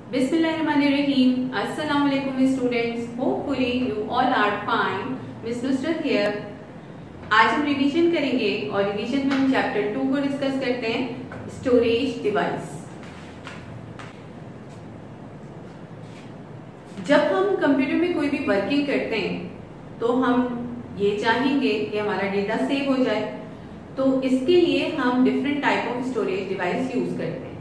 Bismillahirrahmanirrahim. Assalamu alaikum students. Hopefully you all are fine. Miss Nusrat here. आज हम revision करेंगे और revision में हम चैप्टर 2 को डिस्कस करते हैं, स्टोरेज डिवाइस। जब हम कंप्यूटर में कोई भी वर्किंग करते हैं तो हम ये चाहेंगे कि हमारा डेटा सेव हो जाए, तो इसके लिए हम different type of storage device use करते हैं।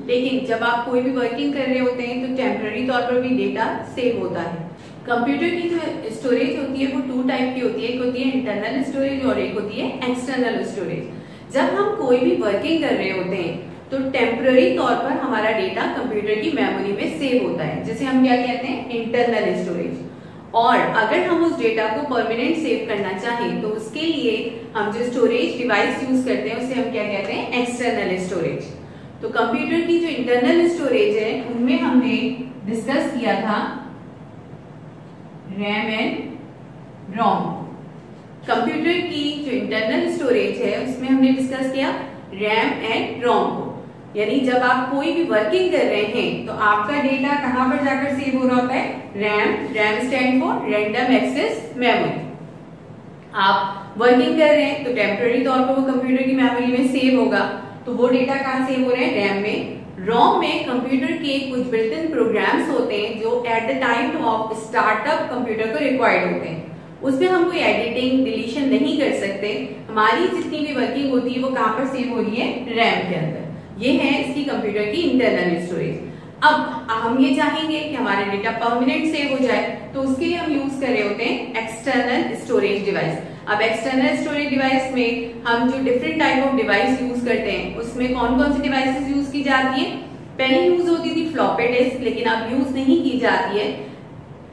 लेकिन जब आप कोई भी वर्किंग कर रहे होते हैं तो टेम्पररी तौर पर भी डेटा सेव होता है। कंप्यूटर की जो स्टोरेज होती है वो 2 टाइप की होती है, एक होती है इंटरनल स्टोरेज और एक होती है एक्सटर्नल स्टोरेज। जब हम कोई भी वर्किंग कर रहे होते हैं तो टेम्पररी तौर पर हमारा डेटा कंप्यूटर की मेमोरी में सेव होता है, जिसे हम क्या कहते हैं, इंटरनल स्टोरेज। और अगर हम उस डेटा को परमानेंट सेव करना चाहें तो उसके लिए हम जो स्टोरेज डिवाइस यूज करते हैं उसे हम क्या कहते हैं, एक्सटर्नल स्टोरेज। तो कंप्यूटर की जो इंटरनल स्टोरेज है उनमें हमने डिस्कस किया था रैम एंड रोम। कंप्यूटर की जो इंटरनल स्टोरेज है उसमें हमने डिस्कस किया रैम एंड रोम को। यानी जब आप कोई भी वर्किंग कर रहे हैं तो आपका डेटा कहां पर जाकर सेव हो रहा होता है, RAM stand for random access memory. आप वर्किंग कर रहे हैं तो टेम्पररी तौर पर वो कंप्यूटर की मेमोरी में सेव होगा, तो वो डेटा कहां सेव हो रहे हैं, रैम में। रोम में कंप्यूटर के कुछ बिल्ट इन प्रोग्राम्स होते हैं जो at the time of startup computer को रिक्वायर्ड होते हैं। उसमें हम कोई एडिटिंग डिलीशन नहीं कर सकते। हमारी जितनी भी वर्किंग होती है वो कहां पर सेव हो रही है, रैम के अंदर। ये है इसकी कंप्यूटर की इंटरनल स्टोरेज। अब हम ये चाहेंगे कि हमारा डेटा परमानेंट सेव हो जाए, तो उसके लिए हम यूज कर रहे होते हैं एक्सटर्नल स्टोरेज डिवाइस। अब एक्सटर्नल स्टोरेज डिवाइस में हम जो different type of device use करते हैं उसमें कौन कौन सी डिवाइसेस यूज की जाती है। पहले यूज होती थी फ्लॉपी डिस्क, लेकिन अब यूज नहीं की जाती है।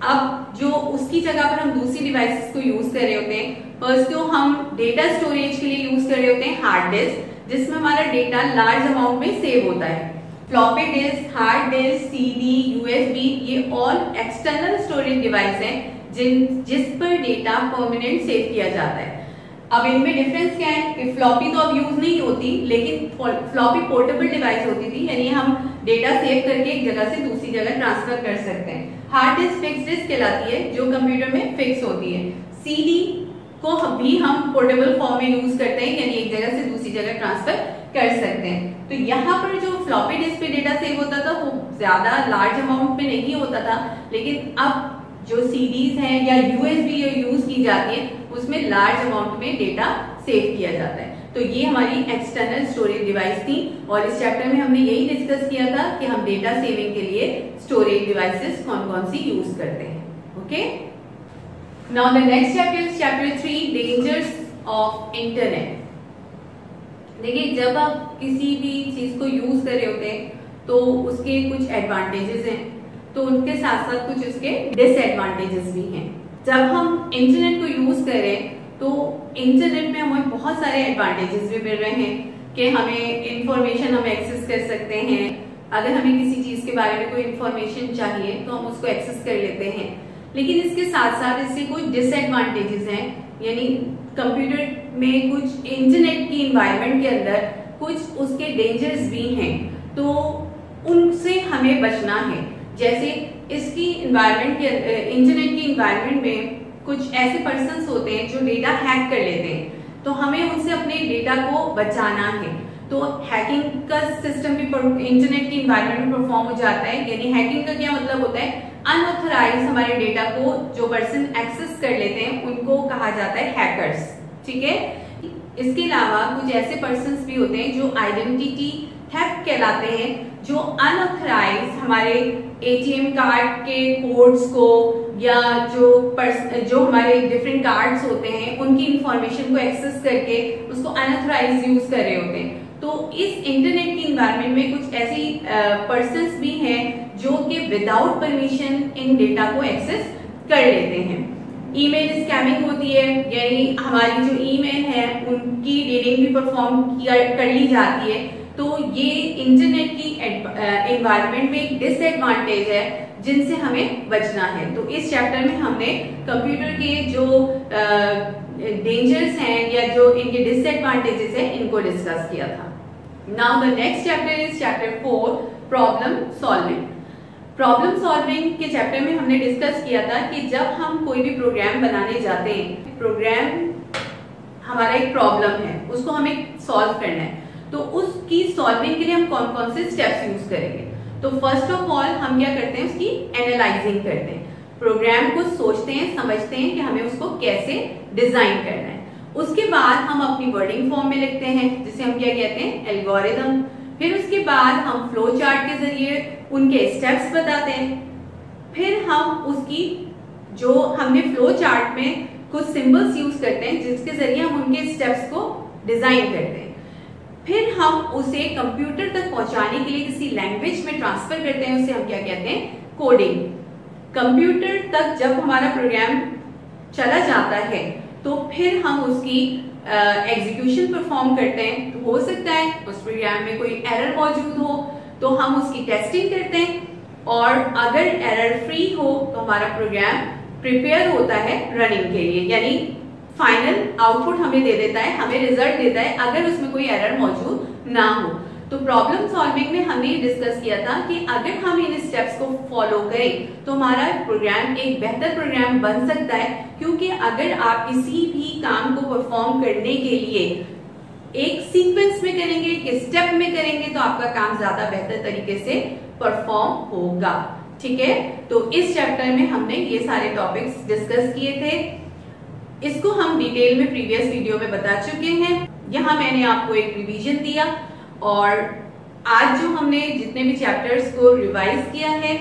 अब जो उसकी जगह पर हम दूसरी डिवाइसेस को यूज कर रहे होते हैं। फर्स्ट तो हम डेटा स्टोरेज के लिए यूज कर रहे होते हैं हार्ड डिस्क, जिसमें हमारा डेटा लार्ज अमाउंट में सेव होता है। Floppy disk, hard disk, CD, USB, ये ऑल एक्सटर्नल स्टोरेज डिवाइस हैं जिस पर डेटा परमानेंट सेव किया जाता है। अब इनमें डिफरेंस क्या है कि फ्लॉपी तो अब यूज नहीं होती, लेकिन फ्लॉपी पोर्टेबल डिवाइस होती थी, यानी हम डेटा सेव करके एक जगह से दूसरी जगह ट्रांसफर कर सकते हैं। हार्ड डिस्क फिक्स डिस्क कहलाती है जो कंप्यूटर में फिक्स होती है। सीडी को भी हम पोर्टेबल फॉर्म में यूज करते हैं, यानी एक जगह से दूसरी जगह ट्रांसफर कर सकते हैं। तो यहाँ पर जो फ्लॉपी डिस्क पे डेटा सेव होता था वो ज्यादा लार्ज अमाउंट में नहीं होता था, लेकिन अब जो सीडीज हैं या यूएसबी यूज की जाती है उसमें लार्ज अमाउंट में डेटा सेव किया जाता है। तो ये हमारी एक्सटर्नल स्टोरेज डिवाइस थी और इस चैप्टर में हमने यही डिस्कस किया था कि हम डेटा सेविंग के लिए स्टोरेज डिवाइसेस कौन कौन सी यूज करते हैं। Okay, now the next chapter is chapter 3, dangers of internet. देखिए, जब आप किसी भी चीज को यूज कर रहे होते हैं तो उसके कुछ एडवांटेजेस हैं, तो उनके साथ साथ कुछ उसके डिसएडवांटेजेस भी हैं। जब हम इंटरनेट को यूज कर रहे हैं तो इंटरनेट में हमें बहुत सारे एडवांटेजेस भी मिल रहे हैं कि हमें इंफॉर्मेशन हम एक्सेस कर सकते हैं। अगर हमें किसी चीज के बारे में कोई इंफॉर्मेशन चाहिए तो हम उसको एक्सेस कर लेते हैं, लेकिन इसके साथ साथ इससे कुछ डिसएडवांटेजेस हैं। यानी कंप्यूटर में कुछ इंटरनेट की एनवायरनमेंट के अंदर कुछ उसके डेंजर्स भी हैं, तो उनसे हमें बचना है। जैसे इसकी एनवायरनमेंट के इंटरनेट की एनवायरनमेंट में कुछ ऐसे पर्सन्स होते हैं जो डेटा हैक कर लेते हैं, तो हमें उनसे अपने डेटा को बचाना है। तो हैकिंग का सिस्टम भी इंटरनेट की एनवायरनमेंट में परफॉर्म हो जाता है। यानी हैकिंग का क्या मतलब होता है, अनऑथराइज हमारे डेटा को जो पर्सन एक्सेस कर लेते हैं उनको कहा जाता है हैकर्स। ठीक है, इसके अलावा कुछ ऐसे पर्सन्स भी होते हैं जो आइडेंटिटी थेफ्ट कहलाते हैं, जो अनऑथराइज हमारे एटीएम कार्ड के कोड्स को या जो हमारे डिफरेंट कार्ड्स होते हैं उनकी इंफॉर्मेशन को एक्सेस करके उसको अनऑथराइज यूज कर रहे होते हैं। तो इस इंटरनेट की एनवायरनमेंट में कुछ ऐसी पर्सन्स भी हैं जो कि विदाउट परमिशन इन डेटा को एक्सेस कर लेते हैं। ईमेल स्कैमिंग होती है, यानी हमारी जो ईमेल है उनकी रीडिंग भी परफॉर्म कर ली जाती है। तो ये इंटरनेट की एनवायरनमेंट में एक डिसएडवांटेज है जिनसे हमें बचना है। तो इस चैप्टर में हमने कंप्यूटर के जो डेंजर्स हैं या जो इनके डिसएडवांटेजेस हैं इनको डिस्कस किया था। Now the next chapter is chapter 4 problem solving. Problem solving के चैप्टर में हमने डिस्कस किया था कि जब हम कोई भी प्रोग्राम बनाने जाते हैं, प्रोग्राम हमारा एक प्रॉब्लम है, उसको हमें सॉल्व करना है, तो उसकी सॉल्विंग के लिए हम कौन कौन से स्टेप्स यूज करेंगे। तो फर्स्ट ऑफ ऑल हम क्या करते हैं, उसकी एनालाइजिंग करते हैं, प्रोग्राम को सोचते हैं, समझते हैं कि हमें उसको कैसे डिजाइन करना है। उसके बाद हम अपनी वर्डिंग फॉर्म में लिखते हैं, जिसे हम क्या कहते हैं, एल्गोरिथम। फिर उसके बाद हम फ्लो चार्ट के जरिए उनके स्टेप्स बताते हैं। फिर हम उसकी जो हमने फ्लो चार्ट में कुछ सिंबल्स यूज करते हैं, जिसके जरिए हम उनके स्टेप्स को डिजाइन करते हैं। फिर हम उसे कंप्यूटर तक पहुंचाने के लिए किसी लैंग्वेज में ट्रांसफर करते हैं, उसे हम क्या कहते हैं, कोडिंग। कंप्यूटर तक जब हमारा प्रोग्राम चला जाता है तो फिर हम उसकी एग्जीक्यूशन परफॉर्म करते हैं। तो हो सकता है उस प्रोग्राम में कोई एरर मौजूद हो तो हम उसकी टेस्टिंग करते हैं, और अगर एरर फ्री हो तो हमारा प्रोग्राम प्रिपेयर होता है रनिंग के लिए, यानी फाइनल आउटपुट हमें दे देता है, हमें रिजल्ट देता है अगर उसमें कोई एरर मौजूद ना हो। तो प्रॉब्लम सॉल्विंग में हमने डिस्कस किया था कि अगर हम इन स्टेप्स को फॉलो करें तो हमारा प्रोग्राम एक बेहतर प्रोग्राम बन सकता है, क्योंकि अगर आप किसी भी काम को परफॉर्म करने के लिए एक सीक्वेंस में करेंगे, एक स्टेप में करेंगे, तो आपका काम ज्यादा बेहतर तरीके से परफॉर्म होगा। ठीक है, तो इस चैप्टर में हमने ये सारे टॉपिक्स डिस्कस किए थे। इसको हम डिटेल में प्रीवियस वीडियो में बता चुके हैं। यहाँ मैंने आपको एक रिवीजन दिया, और आज जो हमने जितने भी चैप्टर्स को रिवाइज किया है,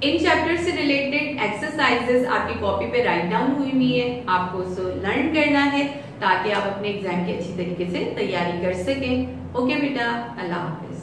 इन चैप्टर से रिलेटेड एक्सरसाइजेस आपकी कॉपी पे राइट डाउन हुई है। आपको उसको लर्न करना है ताकि आप अपने एग्जाम की अच्छी तरीके से तैयारी कर सकें। ओके बेटा, अल्लाह हाफिज।